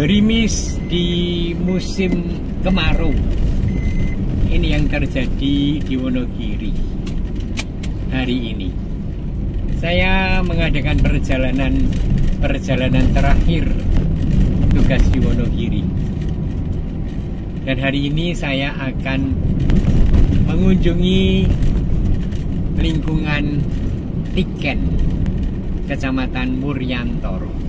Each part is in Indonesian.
Gerimis di musim kemarau. Ini yang terjadi di Wonogiri hari ini. Saya mengadakan perjalanan terakhir tugas di Wonogiri. Dan hari ini saya akan mengunjungi lingkungan Tiken, Kecamatan Muryantoro,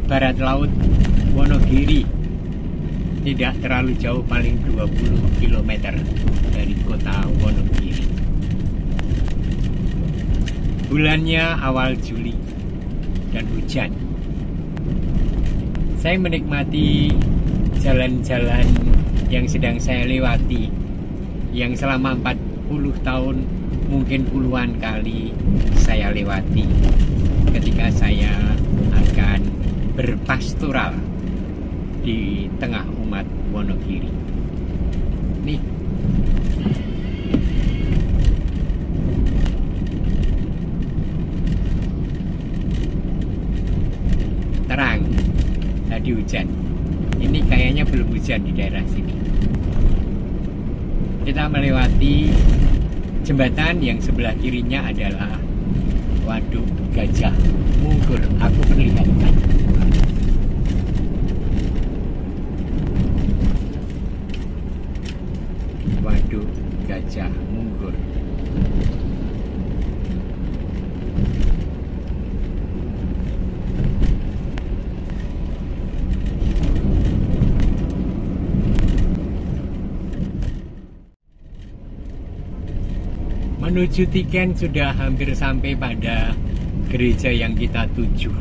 barat laut Wonogiri. Tidak terlalu jauh, paling 20 km dari kota Wonogiri. Bulannya awal Juli dan hujan. Saya menikmati jalan-jalan yang sedang saya lewati, yang selama 40 tahun mungkin puluhan kali saya lewati ketika saya akan berpastoral di tengah umat Wonogiri. Nih, terang, tadi hujan. Ini kayaknya belum hujan di daerah sini. Kita melewati jembatan yang sebelah kirinya adalah Waduk Gajah Mungkur. Aku perlihatkan. Waduk Gajah Mungkur. Menuju Tiken sudah hampir sampai pada gereja yang kita tuju.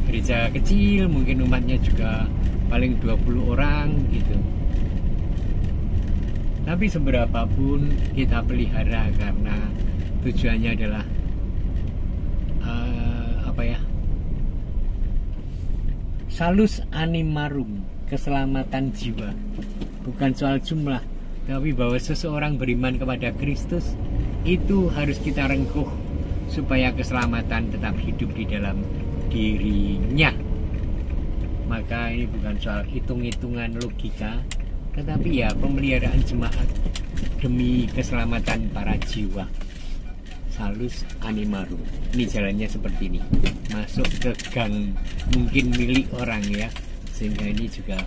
Gereja kecil, mungkin umatnya juga paling 20 orang gitu. Tapi seberapapun kita pelihara karena tujuannya adalah salus animarum, keselamatan jiwa. Bukan soal jumlah, tapi bahwa seseorang beriman kepada Kristus itu harus kita rengkuh supaya keselamatan tetap hidup di dalam dirinya. Maka ini bukan soal hitung-hitungan logika, tetapi ya pemeliharaan jemaat demi keselamatan para jiwa. Salus animarum. Ini jalannya seperti ini, masuk ke gang mungkin milik orang ya, sehingga ini juga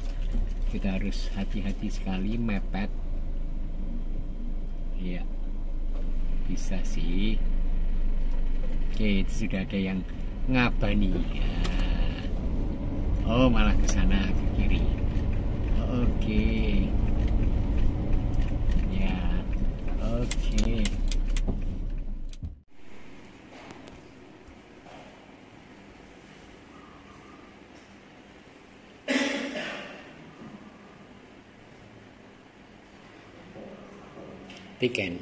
kita harus hati-hati sekali, mepet. Ya, bisa sih. Oke, itu sudah ada yang ngabani ya. Oh, malah ke sana, ke kiri. Oke. Ya, oke. Tiken.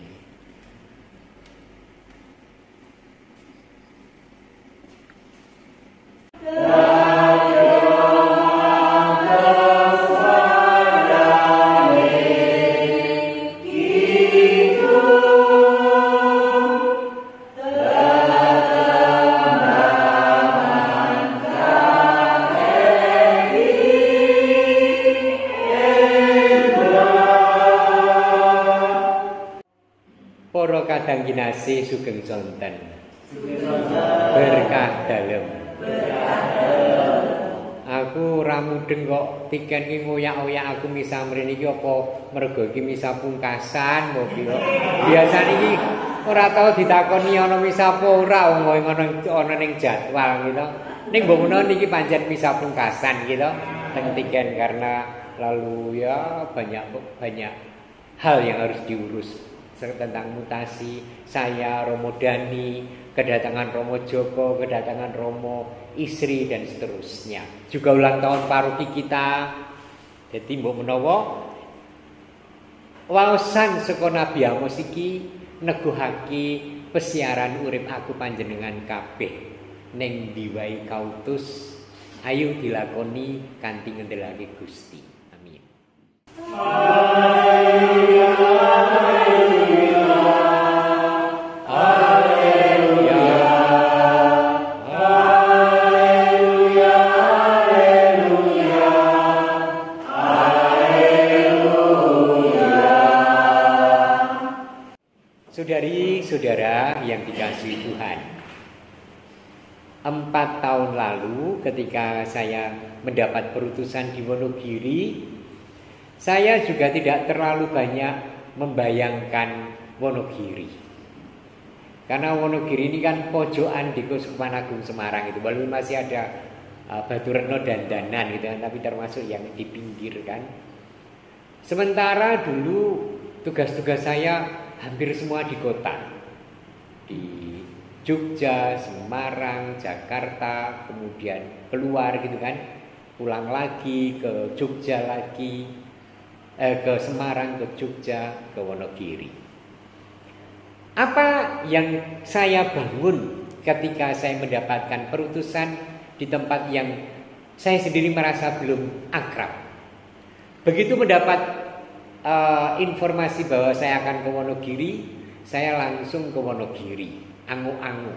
Para kadang kinasih sugeng sonten. Berkah dalem. Aku ora mudeng kok Tiken ki ngoyak-oyak aku misa mrene iki apa mergo iki misa pungkasan apa piye. Biasane iki ora tau ditakoni ana misa apa ora wong ana ning jadwal gitu. Ning mbok menawa niki pancen misa pungkasan gitu teng Tiken karena lalu ya banyak hal yang harus diurus. Tentang mutasi saya, Romo Dani, kedatangan Romo Joko, kedatangan Romo Isri dan seterusnya. Juga ulang tahun paroki kita. Jadi mbok menawa waosan saka Nabi Amos iki neguhake pesiaran urip aku panjenengan kabeh ning diwai kautus, ayo dilakoni kanthi ngendelake Gusti. Amin. Saudari-saudara yang dikasihi Tuhan, 4 tahun lalu ketika saya mendapat perutusan di Wonogiri, saya juga tidak terlalu banyak membayangkan Wonogiri. Karena Wonogiri ini kan pojokan di Keuskupan Agung Semarang itu, walaupun masih ada Batu Retno dan Danan gitu kan, tapi termasuk yang di pinggir kan. Sementara dulu tugas-tugas saya hampir semua di kota, di Jogja, Semarang, Jakarta, kemudian keluar gitu kan, pulang lagi ke Jogja lagi, ke Semarang, ke Jogja, ke Wonogiri. Apa yang saya bangun ketika saya mendapatkan perutusan di tempat yang saya sendiri merasa belum akrab? Begitu mendapat informasi bahwa saya akan ke Wonogiri, saya langsung ke Wonogiri, angu-angu,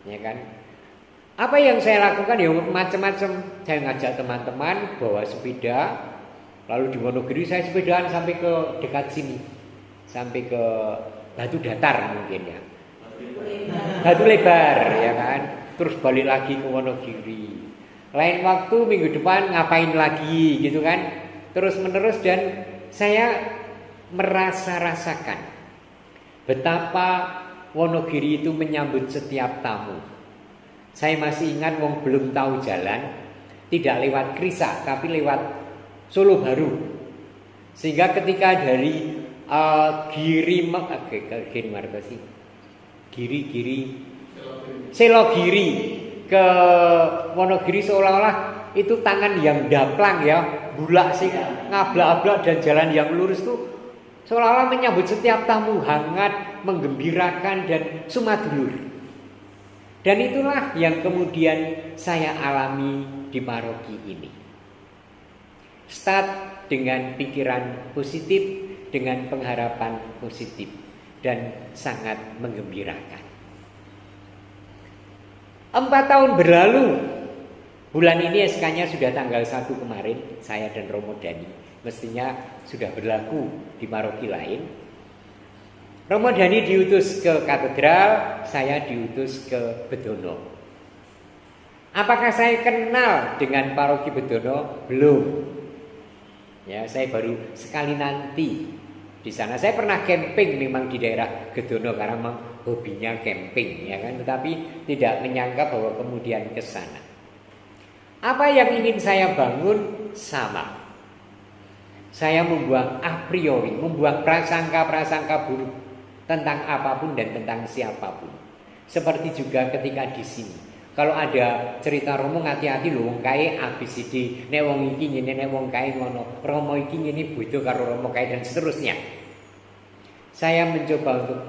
ya kan? Apa yang saya lakukan ya macam-macam. Saya ngajak teman-teman bawa sepeda, lalu di Wonogiri saya sepedaan sampai ke dekat sini, sampai ke Batu Datar mungkin ya, Batu Lebar ya kan. Terus balik lagi ke Wonogiri. Lain waktu minggu depan ngapain lagi gitu kan. Terus menerus, dan saya rasakan betapa Wonogiri itu menyambut setiap tamu. Saya masih ingat wong belum tahu jalan, tidak lewat Krisa tapi lewat Solo Baru. Sehingga ketika dari Selogiri ke Wonogiri, seolah-olah itu tangan yang daplang ya, bulak sih ngablak-ablak, dan jalan yang lurus tuh seolah-olah menyambut setiap tamu hangat, menggembirakan dan sumadulur. Dan itulah yang kemudian saya alami di paroki ini. Start dengan pikiran positif, dengan pengharapan positif, dan sangat menggembirakan. 4 tahun berlalu. Bulan ini SK-nya sudah tanggal 1 kemarin, saya dan Romo Dani. Mestinya sudah berlaku di paroki lain. Romo Dani diutus ke katedral, saya diutus ke Bedono. Apakah saya kenal dengan paroki Bedono? Belum. Ya, saya baru sekali nanti di sana. Saya pernah camping memang di daerah Bedono karena memang hobinya camping ya kan, tetapi tidak menyangka bahwa kemudian ke sana. Apa yang ingin saya bangun sama. Saya membuang a priori, membuang prasangka-prasangka buruk tentang apapun dan tentang siapapun. Seperti juga ketika di sini. Kalau ada cerita Romo, hati-hati lho wong kae ABCD, nek wong iki ngene, nek wong kae ngono, Romo iki ngene beda karo Romo kae dan seterusnya. Saya mencoba untuk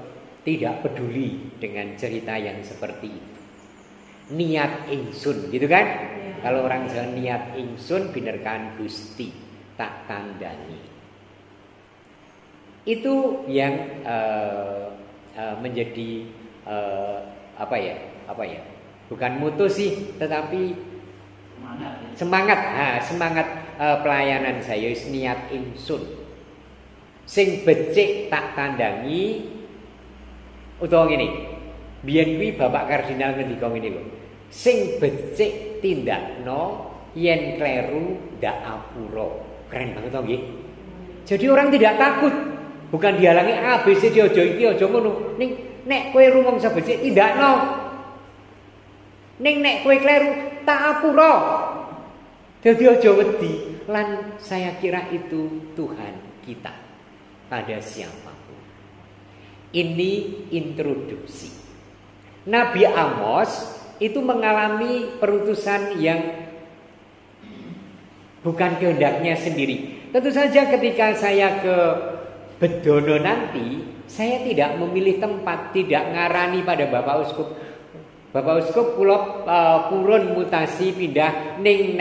tidak peduli dengan cerita yang seperti itu. Niat ingsun gitu kan? Ya. Kalau orang Jawa niat ingsun binerkan Gusti tak tandani. Itu yang menjadi apa ya? Bukan mutu sih, tetapi semangat pelayanan saya niat ingsun. Sing becik tak tandangi. Utawa ngene. Biyen kuwi Bapak Kardinal ngendika ngene lho. Sing becik tindakno, yen kleru ndak apura. Keren banget to nggih. Jadi orang tidak takut. Bukan dihalangi ABCD aja iki aja ngono. Ning nek kowe rumangsa becik tindakno. Ning nek kowe kleru tak apura. Dadi aja wedi. Lan saya kira itu Tuhan kita pada siapapun. Ini introduksi. Nabi Amos itu mengalami perutusan yang bukan kehendaknya sendiri. Tentu saja ketika saya ke Bedono nanti, saya tidak memilih tempat, tidak ngarani pada Bapak Uskup. Bapak Uskup kula purun mutasi pindah ning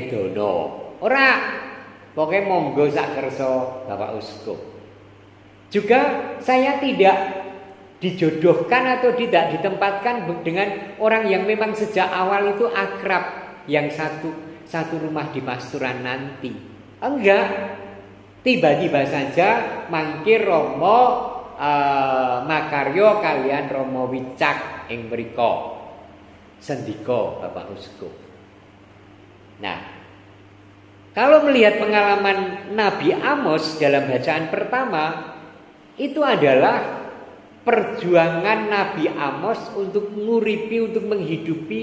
Bedono. Ora, pokoke monggo sak kersa Bapak Uskup. Juga saya tidak dijodohkan atau tidak ditempatkan dengan orang yang memang sejak awal itu akrab, yang satu rumah di pasturan nanti. Enggak. Tiba-tiba saja mangkir Romo makarya kalian Rama Wicak ing mrika sendika Bapak Uskup. Nah, kalau melihat pengalaman Nabi Amos dalam bacaan pertama, itu adalah perjuangan Nabi Amos untuk nguripi, untuk menghidupi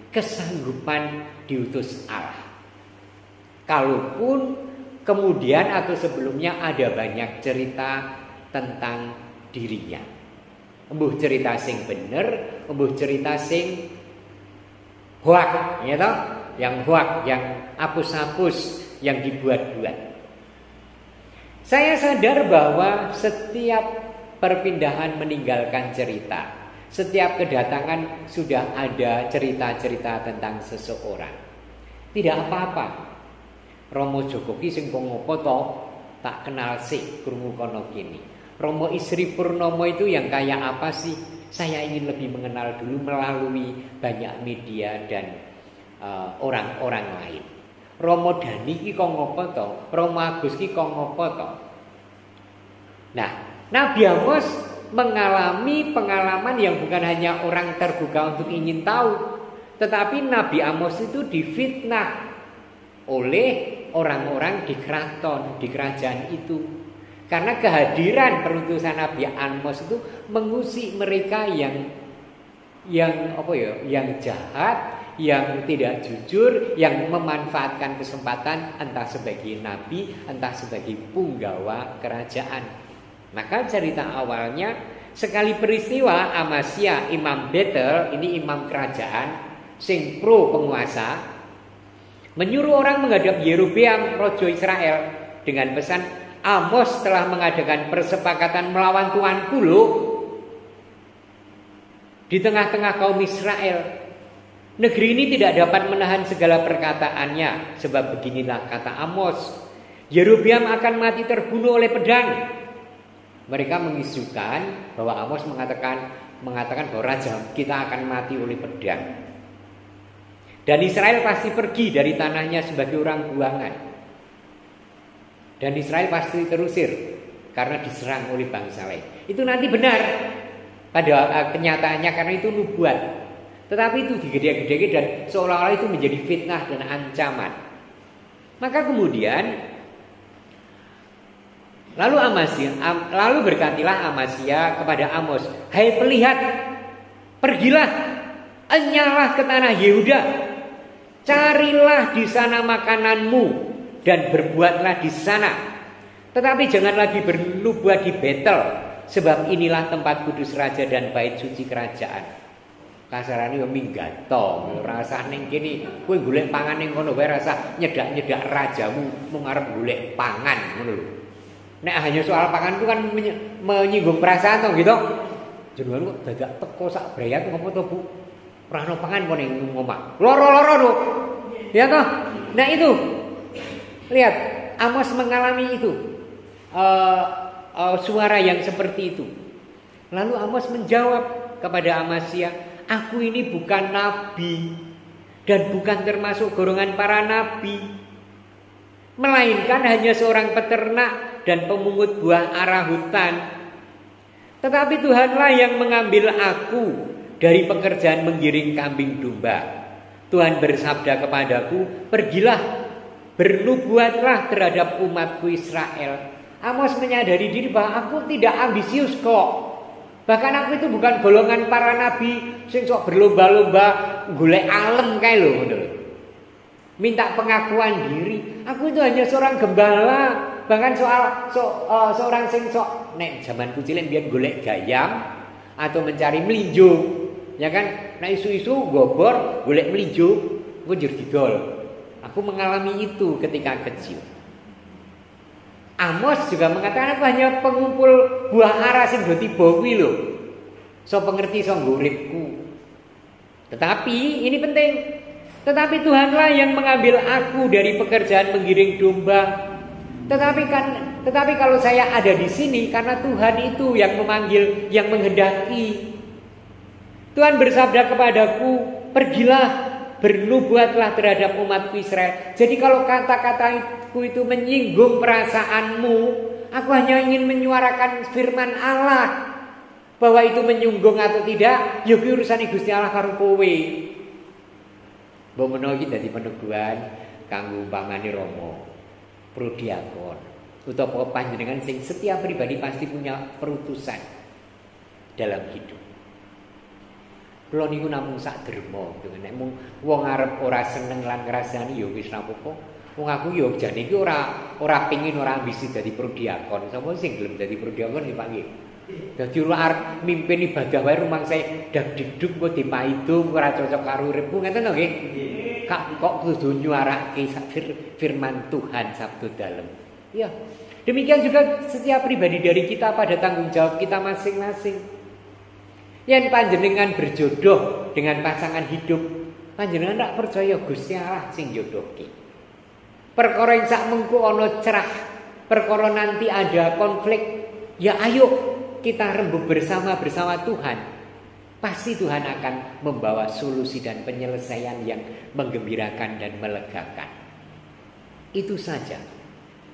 kesanggupan diutus Allah. Kalaupun kemudian atau sebelumnya ada banyak cerita tentang dirinya. Embuh cerita sing bener, embuh cerita sing hoak, ya toh? Yang hoak, yang hapus-hapus, yang dibuat-buat. Saya sadar bahwa setiap perpindahan meninggalkan cerita, setiap kedatangan sudah ada cerita-cerita tentang seseorang. Tidak apa-apa. Romo Jokowi sing ngopo to tak kenal sih krungu kono kini. Romo Isri Purnomo itu yang kayak apa sih? Saya ingin lebih mengenal dulu melalui banyak media dan orang-orang lain. Romo Dani ki kok ngopo to? Romo Agus ki kok ngopo to? Nah, Nabi Amos mengalami pengalaman yang bukan hanya orang terbuka untuk ingin tahu, tetapi Nabi Amos itu difitnah oleh orang-orang di keraton, di kerajaan itu. Karena kehadiran perutusan Nabi Amos itu mengusik mereka yang jahat, yang tidak jujur, yang memanfaatkan kesempatan entah sebagai nabi, entah sebagai punggawa kerajaan. Maka cerita awalnya sekali peristiwa Amasya Imam Betel, ini imam kerajaan sing pro penguasa, menyuruh orang menghadap Yerobeam Raja Israel dengan pesan, Amos telah mengadakan persepakatan melawan tuanku loh di tengah-tengah kaum Israel. Negeri ini tidak dapat menahan segala perkataannya, sebab beginilah kata Amos, Yerobeam akan mati terbunuh oleh pedang. Mereka mengisukan bahwa Amos mengatakan bahwa raja kita akan mati oleh pedang. Dan Israel pasti pergi dari tanahnya sebagai orang buangan. Dan Israel pasti terusir karena diserang oleh bangsa lain. Itu nanti benar pada kenyataannya karena itu nubuat. Tetapi itu digede-gede dan seolah-olah itu menjadi fitnah dan ancaman. Maka kemudian lalu berkatilah Amasya kepada Amos, hai pelihat, pergilah, enyalah ke tanah Yehuda. Carilah di sana makananmu dan berbuatlah di sana. Tetapi jangan lagi bernubuat di Betel, sebab inilah tempat kudus raja dan bait suci kerajaan. Kasarane yo minggato, rasa ning kene kowe golek pangan ning kono wae rasa nyedak-nyedak rajamu mung arep golek pangan ngono lho. Nek hanya soal pangan itu kan menyinggung perasaan to gitu. Jenengan kok dadak teko sak brayat ngopo to, Bu? Ora ono pangan kok ning omah. Loro-loro lho. Ya toh? Nah itu. Lihat, Amos mengalami itu. Suara yang seperti itu. Lalu Amos menjawab kepada Amasya, aku ini bukan nabi dan bukan termasuk golongan para nabi, melainkan hanya seorang peternak dan pemungut buah arah hutan. Tetapi Tuhanlah yang mengambil aku dari pekerjaan menggiring kambing domba. Tuhan bersabda kepadaku, pergilah, bernubuatlah terhadap umatku Israel. Amos menyadari diri bahwa aku tidak ambisius kok. Bahkan aku itu bukan golongan para nabi sing sok berlomba-lomba golek alem kae lho, ngono. Minta pengakuan diri. Aku itu hanya seorang gembala. Bahkan seorang sing sok nek zamanku cilik biyen golek gayam atau mencari melinjo. Ya kan? Nek isu-isu gobor golek melinjo, engko njur didol. Aku mengalami itu ketika kecil. Amos juga mengatakan aku hanya pengumpul buah ara sing do tiba kuwi lho. So pengerti so nguripku. Tetapi ini penting. Tetapi Tuhanlah yang mengambil aku dari pekerjaan menggiring domba. Tetapi kalau saya ada di sini karena Tuhan itu yang memanggil, yang menghendaki. Tuhan bersabda kepadaku, pergilah, bernubuatlah terhadap umatku Israel. Jadi kalau kata-kataku itu menyinggung perasaanmu, Aku hanya ingin menyuarakan firman Allah. Bahwa itu menyunggung atau tidak, ya kuwi urusane Gusti Allah karo kowe. Mbok menawa iki dadi peneguhan kanggo umpamane Rama, prodiakon, utawa panjenengan sing setiap pribadi pasti punya perutusan dalam hidup. Kula niku namung sak derma, nek mung wong arep ora seneng lan ngrasani ya wis ra apa-apa. Wong aku ya jane iki ora pengin ora ambisi dadi prodiakon. Sapa sing gelem dadi prodiakon iki Pak nggih? Dadi ora arep mimpin ibadah wae rumangsa dak diduk kok dipaido ora cocok karo uripmu ngeten to nggih? Kok kudu nyuarake firman Tuhan sabda dalem. Ya. Demikian juga setiap pribadi dari kita pada tanggung jawab kita masing-masing. Yen panjenengan berjodoh dengan pasangan hidup, panjenengan tak percaya Gusti Allah sing jodohke. Perkara yang sak mengko ana cerah, perkara nanti ada konflik, ya ayo kita rembuk bersama Tuhan. Pasti Tuhan akan membawa solusi dan penyelesaian yang menggembirakan dan melegakan. Itu saja.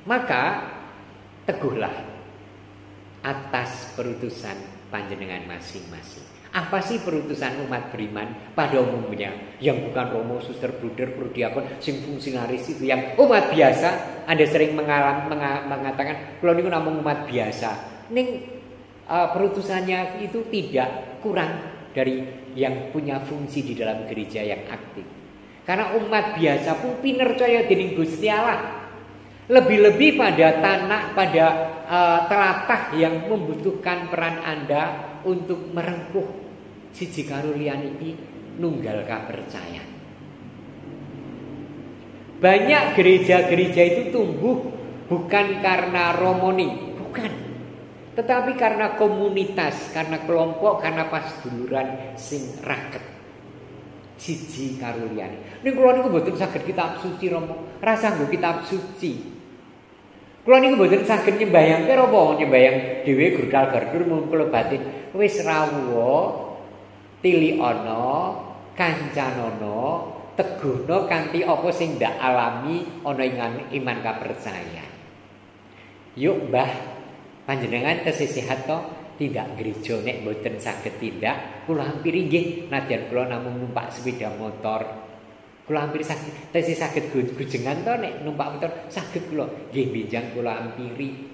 Maka teguhlah atas perutusan panjenengan masing-masing. Apa sih perutusan umat beriman pada umumnya? Yang bukan romo, suster, bruder, prodiakon, sing fungsionaris itu, yang umat biasa. Anda sering mengatakan, kalau niku namung umat biasa. Ning perutusannya itu tidak kurang dari yang punya fungsi di dalam gereja yang aktif. Karena umat biasa pun pinercaya dening Gusti Allah. Lebih-lebih pada tanah, pada telatah yang membutuhkan peran Anda untuk merengkuh siji karo liyane iki nunggal kapercayan. Banyak gereja-gereja itu tumbuh bukan karena romoni, bukan. Tetapi karena komunitas, karena kelompok, karena pasduluran sing raket. Siji karo liyane. Ning kula niku mboten saged kitab suci Rama, ra sanggo kitab suci. Kula niku mboten saged nyembayang kira apa nyembayang dhewe gurdal-gardur mung kula batin wis rawuh tili ana kancanana teguhna kanthi apa sing ndak alami ana ing iman kapercayan. Yuk Mbah, panjenengan tesih sehat to? Tidak gereja nek mboten saged tindak, kula hampiri nggih nadyan kula namung numpak sepeda motor. Kula hampir saged tesih saged gujengan to nek numpak motor saged kula nggih benjang kula hampiri.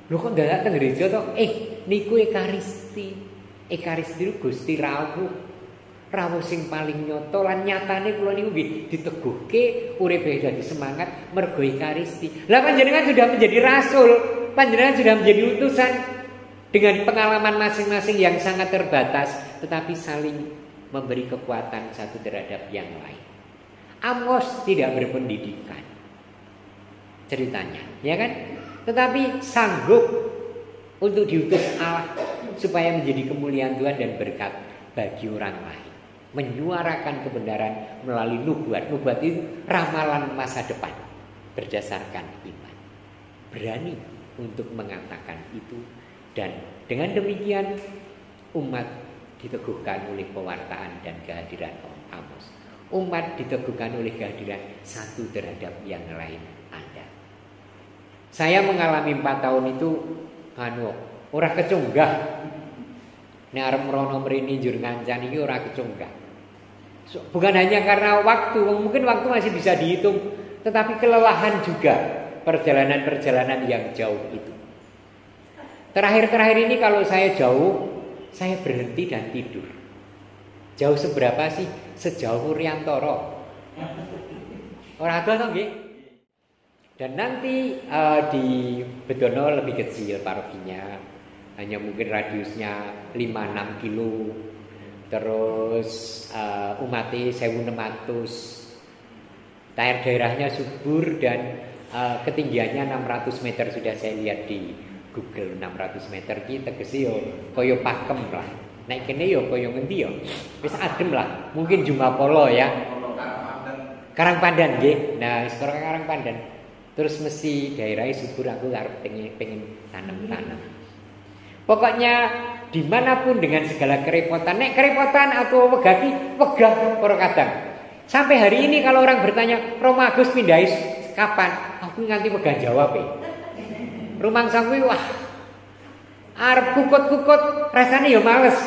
Lho kok dadak teng gereja to? Niku ekaristi. Ekaristi niku Gusti rawuh. Rawuh sing paling nyata lan nyatane kula niku nggih diteguhke uripe dadi semangat mergo ekaristi. Lah panjenengan sudah menjadi rasul, panjenengan sudah menjadi utusan dengan pengalaman masing-masing yang sangat terbatas, tetapi saling memberi kekuatan satu terhadap yang lain. Amos tidak berpendidikan ceritanya, ya kan? Tetapi sanggup untuk diutus Allah supaya menjadi kemuliaan Tuhan dan berkat bagi orang lain. Menyuarakan kebenaran melalui nubuat. Nubuat itu ramalan masa depan berdasarkan iman. Berani untuk mengatakan itu. Dan dengan demikian umat diteguhkan oleh pewartaan dan kehadiran Amos. Umat diteguhkan oleh kehadiran satu terhadap yang lain Anda. Saya mengalami 4 tahun itu ora kecunggah. Nek arep mrono mrene njur ngancan iki ora kecunggah. Bukan hanya karena waktu, mungkin waktu masih bisa dihitung, tetapi kelelahan juga perjalanan-perjalanan yang jauh itu. Terakhir-terakhir ini kalau saya jauh, saya berhenti dan tidur. Jauh seberapa sih? Sejauh Wuryantara. Ora ada to nggih? Dan nanti di Bedono lebih kecil parokinya. Hanya mungkin radiusnya 5-6 kilo. Terus umatnya 1.600. Daerahnya subur dan ketinggiannya 600 meter sudah saya lihat di Google. 600 meter ki tegese yo kaya pakem lah. Nek kene yo kaya ngendi yo? Wis adem lah. Mungkin Jumapolo ya. Karangpandan nggih. Nah, sekarang Karangpandan. Terus mesti daerahnya subur, aku arep pengen tanam-tanam. Pokoknya dimanapun dengan segala kerepotan. Nek kerepotan atau wegah para kadang. Sampai hari ini kalau orang bertanya, Romo Agus pindah kapan? Aku nganti wegah jawab. rumangsa kuwi wah arep kukut-kukut rasane ya males.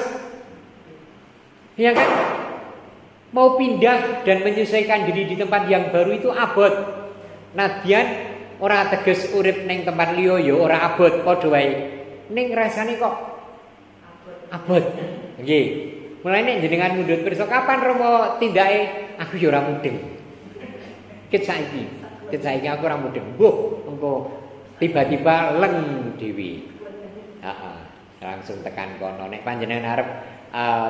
Ya kan? Mau pindah dan menyesuaikan diri di tempat yang baru itu abot. Nadyan ora teges urip ning tempat liya ya ora abot padha wae. Ning rasane kok abot. Nggih. Mulai nek jenengan mundhut pirsa kapan Rama tindake aku ya ora mudeng. Ket saiki aku ora mudeng. Mbuh engko tiba-tiba leng dhewe. Heeh. Langsung tekan kono nek panjenengan arep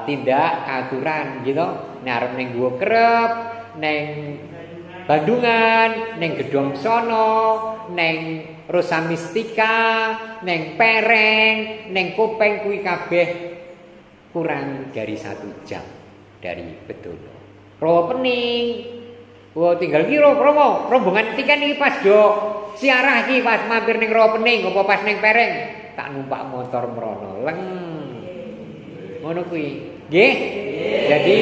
tindak aturan gitu. Nek arep ning Guwa Krep, ning Bandungan, ning Gedong Sono, ning Rosa Mistika, ning Pereng, ning Kopeng kuwi kabeh kurang dari 1 jam dari Betono. Rawa Pening. Wah tinggal ki rombongan tiket iki pas do siarah iki pas mampir ning Rawa Pening apa pas ning Pereng tak numpak motor mrono leng. Ngono kuwi. Nggih. Jadi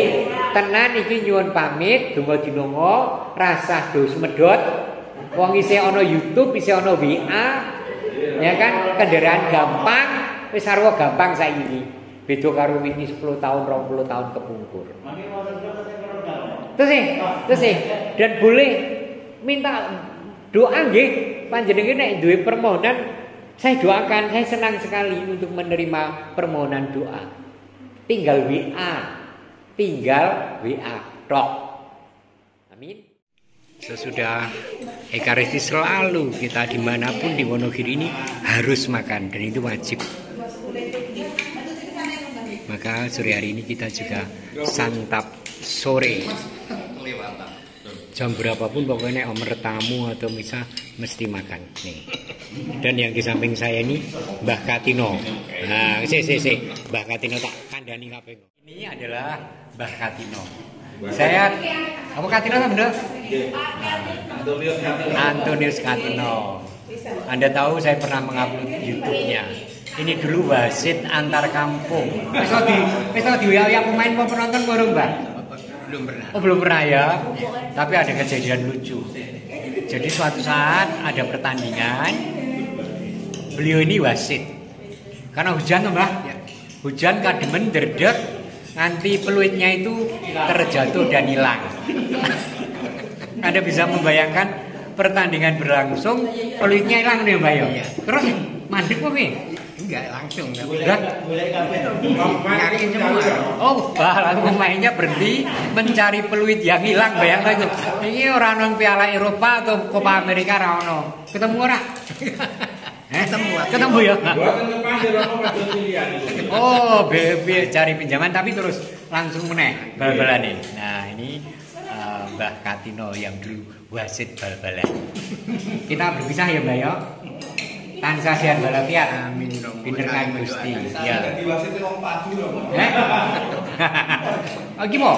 tenan iki nyuwun pamit donga dinonga rasah do semedot. Wong isih ana YouTube, isih ana WA. Ya kan kendaraan gampang, wis sarwa gampang saiki. Beda karo wingi 10 tahun, 20 tahun kepungkur. Terus dan boleh minta doa nggih. Panjenengan nek duwe permohonan, saya doakan, saya senang sekali untuk menerima permohonan doa. Tinggal WA tok. Amin. Sesudah Ekaristi selalu kita dimanapun di Wonogiri ini harus makan dan itu wajib. Maka sore hari ini kita juga santap sore. Jam berapapun pokoknya omer tamu atau misal mesti makan nih. Dan yang di samping saya ini Mbah Katino. Nah, Mbah Katino tak kandani kabeh. Ini adalah Mbah Katino. Saya apa Katino kan bener? Antonius Katino. Anda tahu saya pernah mengupload YouTube-nya. Ini dulu wasit antar kampung. Wis di WA pemain mau penonton baru Mbak? Belum pernah. Oh belum pernah ya. Tapi ada kejadian lucu. Jadi suatu saat ada pertandingan. Beliau ini wasit. Karena hujan Mbak. Hujan kademen derdek. Nanti peluitnya itu terjatuh dan hilang. Anda bisa membayangkan pertandingan berlangsung, peluitnya hilang nih Mbak ya. Terus mandek kok nih? Enggak langsung, enggak. Nyariin semua. Oh, lalu pemainnya berhenti mencari peluit yang hilang. Bayangkan itu. Ini orang nang Piala Eropa atau Copa America ra ono. Ketemu ora? Ketemu ya. Oh, cari pinjaman tapi terus langsung meneh bal-balan. Nah, ini Mbah Katino yang dulu wasit bal-balan. Kita berpisah ya, Mbak ya. Tansah sehat walafiat. Amin. Pinter kan Gusti. Ya. Dadi wasit wong padu lho. Oh, gimana?